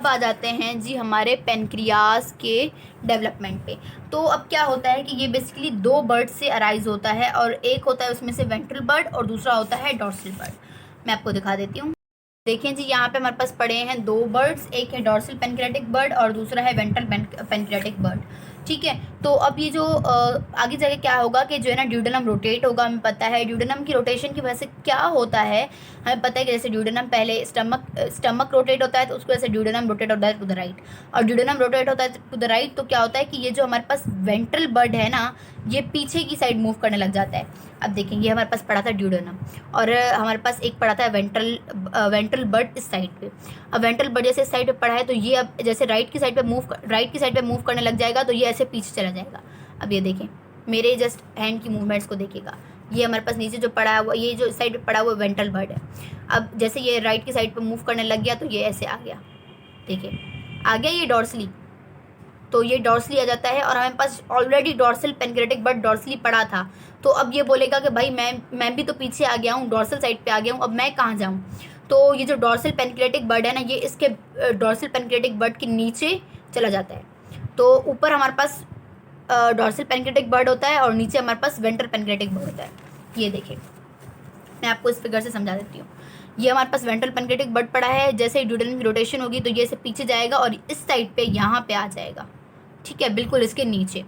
अब आ जाते हैं जी हमारे पेनक्रियास के डेवलपमेंट पे। तो अब क्या होता है कि ये बेसिकली दो बर्ड से अराइज होता है, और एक होता है उसमें से वेंट्रल बर्ड और दूसरा होता है डॉर्सल बर्ड। मैं आपको दिखा देती हूँ। देखें जी, यहाँ पे हमारे पास पड़े हैं दो बर्ड्स, एक है डॉर्सल पेनक्रियाटिक बर्ड और दूसरा है वेंट्रल पेनक्रियाटिक बर्ड। ठीक है, तो अब ये जो आगे जाके क्या होगा कि जो है ना ड्यूडेनम रोटेट होगा। हमें पता है ड्यूडेनम की रोटेशन की वजह से क्या होता है, हमें पता है कि जैसे ड्यूडेनम पहले स्टमक रोटेट होता है तो उसकी वजह से ड्यूडेनम रोटेट होता है टू द राइट, और ड्यूडेनम रोटेट होता है टू द राइट तो क्या होता है कि ये जो हमारे पास वेंट्रल बर्ड है ना, ये पीछे की साइड मूव करने लग जाता है। अब देखेंगे हमारे पास पड़ा था ड्यूडेनम, और हमारे पास एक पड़ा था वेंट्रल बर्ड इस साइड पे। अब वेंट्रल बर्ड जैसे इस साइड पे पड़ा है तो ये अब जैसे राइट की साइड पे मूव करने लग जाएगा, तो ये ऐसे पीछे चला जाएगा। अब ये देखें, मेरे जस्ट हैंड की मूवमेंट्स को देखिएगा, ये हमारे पास नीचे जो पड़ा है वो, ये जो इस साइड पे पड़ा हुआ वेंट्रल बर्ड है। अब जैसे ये राइट की साइड पे मूव करने लग गया तो ये ऐसे आ गया, देखिए आ गया ये डॉर्सली। तो ये डॉर्सली आ जाता है, और हमारे पास already dorsal pancreatic bud dorsally पड़ा था। तो अब ये बोलेगा कि भाई मैं भी तो पीछे आ गया हूँ, डॉर्सल साइड पे आ गया हूँ, अब मैं कहाँ जाऊँ। तो ये जो डॉर्सल पेनक्रियाटिक बर्ड है ना, ये इसके डॉर्सल पेनक्रियाटिक बर्ड के नीचे चला जाता है। तो ऊपर हमारे पास डॉर्सल पेनक्रियाटिक बर्ड होता है और नीचे हमारे पास वेंट्रल पेनक्रियाटिक बर्ड होता है। ये देखिए, मैं आपको इस फिगर से समझा देती हूँ। ये हमारे पास वेंट्रल पेनक्रियाटिक बर्ड पड़ा है, जैसे ही ड्यूडेनम की रोटेशन होगी तो ये से पीछे जाएगा और इस साइड पे यहाँ पे आ जाएगा। ठीक है, बिल्कुल इसके नीचे।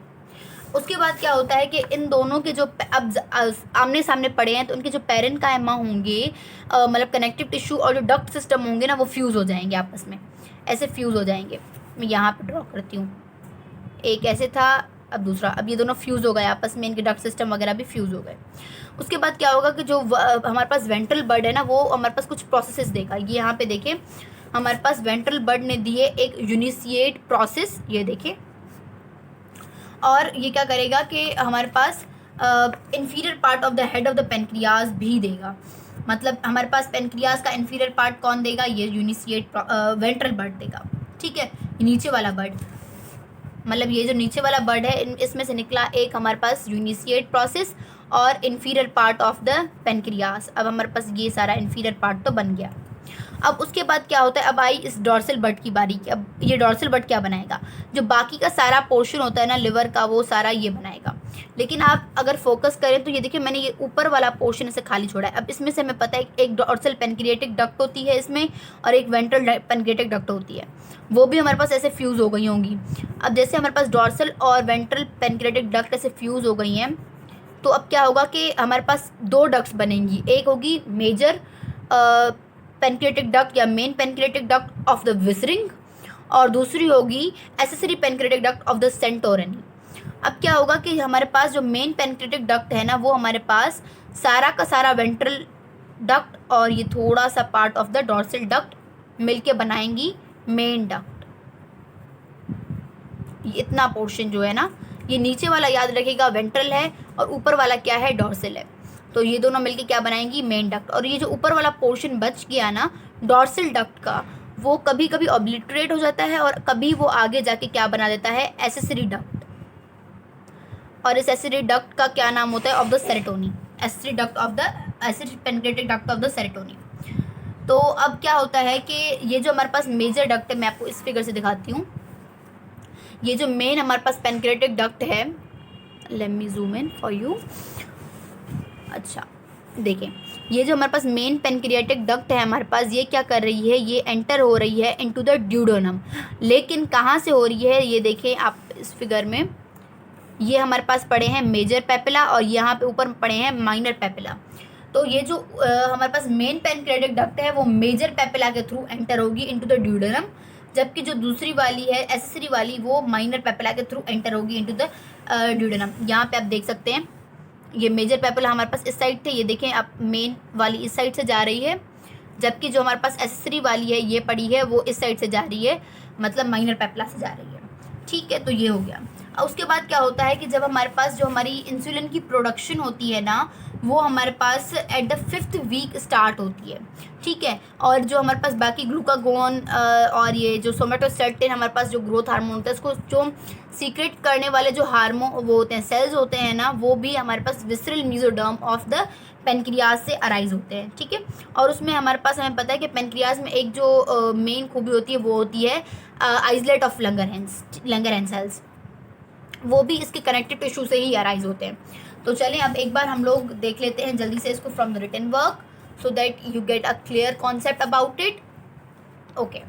उसके बाद क्या होता है कि इन दोनों के जो अब आमने सामने पड़े हैं तो उनके जो पेरेंट कायमा होंगे, मतलब कनेक्टिव टिश्यू और जो डक्ट सिस्टम होंगे ना, वो फ्यूज़ हो जाएंगे आपस में, ऐसे फ्यूज़ हो जाएंगे। मैं यहाँ पे ड्रॉ करती हूँ, एक ऐसे था, अब दूसरा, अब ये दोनों फ्यूज़ हो गए आपस में, इनके डक्ट सिस्टम वगैरह भी फ्यूज़ हो गए। उसके बाद क्या होगा कि जो हमारे पास वेंट्रल बर्ड है ना, वो हमारे पास कुछ प्रोसेसेस देगा। ये यहाँ पे देखें, हमारे पास वेंट्रल बर्ड ने दिए एक यूनिशिएट प्रोसेस, ये देखें, और ये क्या करेगा कि हमारे पास inferior part of the head of the pancreas भी देगा। मतलब हमारे पास पेनक्रियाज का इन्फीरियर पार्ट कौन देगा, ये यूनिशिएट वेंट्रल बर्ड देगा। ठीक है, नीचे वाला बर्ड, मतलब ये जो नीचे वाला बर्ड है, इसमें से निकला एक हमारे पास यूनिशिएट प्रोसेस और inferior part of the pancreas. अब हमारे पास ये सारा इन्फीरियर पार्ट तो बन गया। अब उसके बाद क्या होता है, अब आई इस डॉर्सल बर्ड की बारी की। अब ये डॉर्सल बर्ड क्या बनाएगा, जो बाकी का सारा पोर्शन होता है ना लिवर का, वो सारा ये बनाएगा। लेकिन आप अगर फोकस करें तो ये देखिए, मैंने ये ऊपर वाला पोर्शन इसे खाली छोड़ा है। अब इसमें से हमें पता है एक डॉर्सल पेनक्रियाटिक डक्ट होती है इसमें, और एक वेंट्रल पेनक्रियाटिक डक्ट होती है, वो भी हमारे पास ऐसे फ्यूज़ हो गई होंगी। अब जैसे हमारे पास डॉर्सल और वेंट्रल पेनक्रियाटिक डक्ट ऐसे फ्यूज़ हो गई हैं, तो अब क्या होगा कि हमारे पास दो डक्ट्स बनेंगी। एक होगी मेजर पेनक्रियाटिक डक्ट या main pancreatic duct of the Wirsung, और दूसरी होगी accessory pancreatic duct of the Santorini. अब क्या होगा कि हमारे पास जो मेन पेनक्रियाटिक डक्ट है ना, वो हमारे पास सारा का सारा वेंट्रल डक्ट और ये थोड़ा सा part of the dorsal duct मिलके बनाएंगी मेन डक्ट। इतना पोर्शन जो है ना, ये नीचे वाला याद रखिएगा वेंट्रल है और ऊपर वाला क्या है, डॉर्सल है। तो ये दोनों मिलके क्या बनाएंगी, मेन डक्ट। और ये जो ऊपर वाला पोर्शन बच गया ना डॉर्सल डक्ट का, वो कभी कभी ऑब्लिटरेट हो जाता है और कभी वो आगे जाके क्या बना देता है, एसेसरी डक्ट। और इस एसेसरी डक्ट का क्या नाम होता है, of the Santorini, accessory duct of the accessory pancreatic duct of the Santorini. तो अब क्या होता है कि ये जो हमारे पास मेजर डक्ट है, मैं आपको इस फिगर से दिखाती हूँ। ये जो मेन हमारे पास पेनक्रियाटिक डक्ट है, let me zoom in for you. अच्छा देखें, ये जो हमारे पास मेन पेनक्रियाटिक डक्ट है हमारे पास, ये क्या कर रही है, ये एंटर हो रही है इनटू द ड्यूडेनम। लेकिन कहाँ से हो रही है, ये देखें आप इस फिगर में, ये हमारे पास पड़े हैं मेजर पेपिला और यहाँ पे ऊपर पड़े हैं माइनर पेपिला। तो ये जो हमारे पास मेन पेनक्रियाटिक डक्ट है वो मेजर पेपिला के थ्रू एंटर होगी इनटू द ड्यूडेनम, जबकि जो दूसरी वाली है एसेसरी वाली, वो माइनर पेपिला के थ्रू एंटर होगी इनटू द ड्यूडेनम। यहाँ पे आप देख सकते हैं, ये मेजर पेपिला हमारे पास इस साइड थे, ये देखें आप मेन वाली इस साइड से जा रही है, जबकि जो हमारे पास एसेसरी वाली है ये पड़ी है वो इस साइड से जा रही है, मतलब माइनर पेपिला से जा रही है। ठीक है, तो ये हो गया। और उसके बाद क्या होता है कि जब हमारे पास जो हमारी इंसुलिन की प्रोडक्शन होती है ना, वो हमारे पास at the 5th week start होती है, ठीक है। और जो हमारे पास बाकी ग्लूकागोन और ये जो सोमेटोस्टेटिन हमारे पास जो ग्रोथ हार्मोन होता है, उसको जो सीक्रेट करने वाले जो हार्मोन वो होते हैं, सेल्स होते हैं ना, वो भी हमारे पास visceral mesoderm of the pancreas से अराइज होते हैं, ठीक है। और उसमें हमारे पास हमें पता है कि पेनक्रियाज में एक जो मेन खूबी होती है वो होती है आइसलेट ऑफ लंगरहैंस सेल्स, वो भी इसके कनेक्टिव टिश्यू से ही अराइज होते हैं। तो चलें अब एक बार हम लोग देख लेते हैं जल्दी से इसको from the written work, so that you get a clear concept about it. Okay,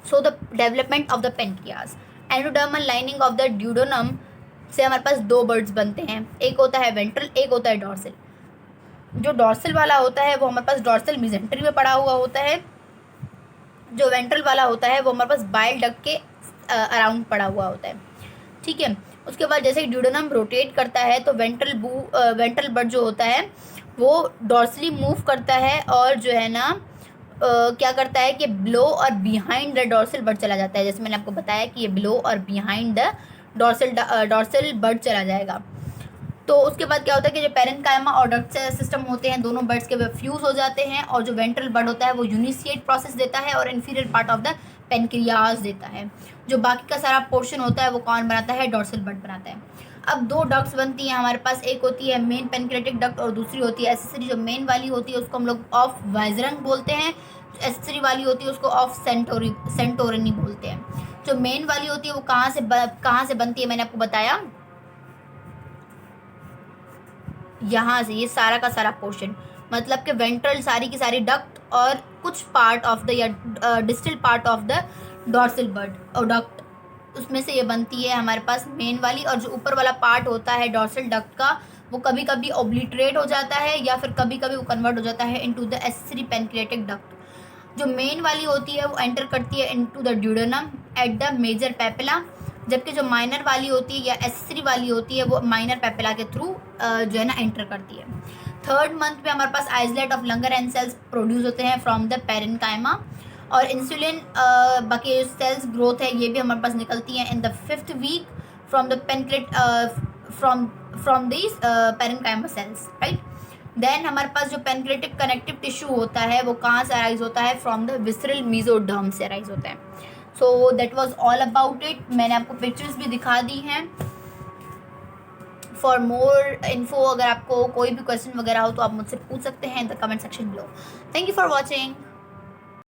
so the development of the pancreas, endodermal lining of the duodenum से हमारे पास दो बर्ड्स बनते हैं, एक होता है वेंट्रल, एक होता है डॉर्सल। जो डॉर्सल वाला होता है वो हमारे पास डॉर्सल मेसेंटरी में पड़ा हुआ होता है, जो वेंट्रल वाला होता है वो हमारे पास बाइल डक्ट के अराउंड पड़ा हुआ होता है, ठीक है। उसके बाद जैसे ड्यूडेनम रोटेट करता है तो वेंट्रल बर्ड जो होता है वो डॉर्सली मूव करता है और जो है ना क्या करता है कि बिलो और बिहाइंड द डॉर्सल बर्ड चला जाता है। जैसे मैंने आपको बताया कि ये बिलो और बिहाइंड द डॉर्सल बर्ड चला जाएगा। तो उसके बाद क्या होता है कि जो पैरेन्काइमा और डक्ट सिस्टम होते हैं दोनों बर्ड्स के वे फ्यूज हो जाते हैं, और जो वेंट्रल बर्ड होता है वो यूनिशिएट प्रोसेस देता है और inferior part of the pancreas देता है। जो बाकी का सारा पोर्शन होता है वो कौन बनाता है, डॉर्सल बर्ड बनाता है। अब दो डक्ट्स बनती हैं हमारे पास, एक होती है मेन पेनक्रेटिक डक्ट और दूसरी होती है एसेसरी। जो मेन वाली होती है उसको हम लोग ऑफ वाइजरंग बोलते हैं, एसेसरी वाली होती है उसको ऑफ सेंटोरिनी बोलते हैं। जो मेन वाली होती है वो कहाँ से बनती है, मैंने आपको बताया यहाँ से, ये सारा का सारा पोर्शन, मतलब कि वेंट्रल सारी की सारी डक्ट और कुछ पार्ट ऑफ द या distal part of the dorsal bird और डक्ट, उसमें से ये बनती है हमारे पास मेन वाली। और जो ऊपर वाला पार्ट होता है डॉर्सल डक्ट का वो कभी कभी ओब्लिटरेट हो जाता है या फिर कभी कभी वो कन्वर्ट हो जाता है into the accessory pancreatic duct. जो मेन वाली होती है वो एंटर करती है into the duodenum at the major papilla, जबकि जो माइनर वाली होती है या एसेसरी वाली होती है वो माइनर पेपिला के थ्रू जो है ना एंटर करती है। थर्ड मंथ में हमारे पास islet of Langerhans cells produce होते हैं फ्रॉम द पैरेन्काइमा, और इंसुलिन बाकी सेल्स ग्रोथ है ये भी हमारे पास निकलती हैं in the 5th week from the from this parenchyma cells, right. Then हमारे पास जो पेनक्रेटिक कनेक्टिव टिश्यू होता है वो कहाँ से अराइज होता है, फ्रॉम द विसरल मेसोडर्म से अराइज होता है। So that was all about it. मैंने आपको पिक्चर्स भी दिखा दी हैं। फॉर मोर इन्फो अगर आपको कोई भी क्वेश्चन वगैरह हो तो आप मुझसे पूछ सकते हैं in the comment section below. Thank you for watching.